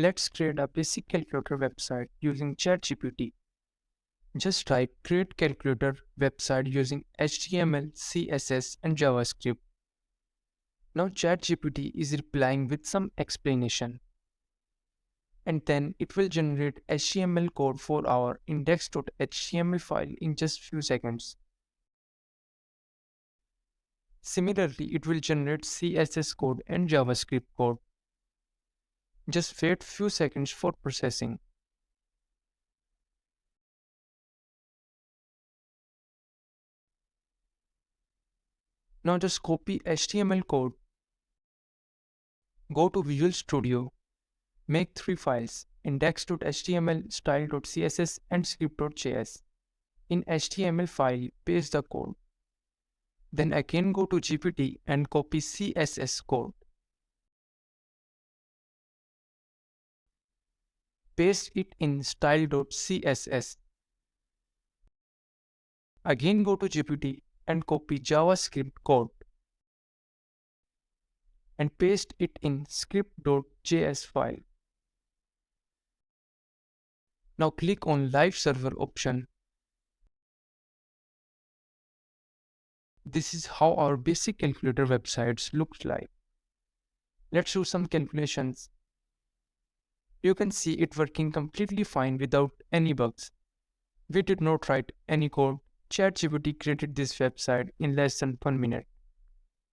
Let's create a basic calculator website using ChatGPT. Just type create calculator website using HTML, CSS and JavaScript. Now ChatGPT is replying with some explanation. And then it will generate HTML code for our index.html file in just few seconds. Similarly, it will generate CSS code and JavaScript code. Just wait few seconds for processing. Now just copy HTML code, go to Visual Studio, make 3 files, index.html, style.css and script.js. In HTML file, paste the code. Then again go to GPT and copy CSS code. Paste it in style.css. Again go to GPT and copy JavaScript code and paste it in script.js file. Now click on Live Server option. This is how our basic calculator websites looks like. Let's do some calculations. You can see it working completely fine without any bugs. We did not write any code. ChatGPT created this website in less than 1 minute.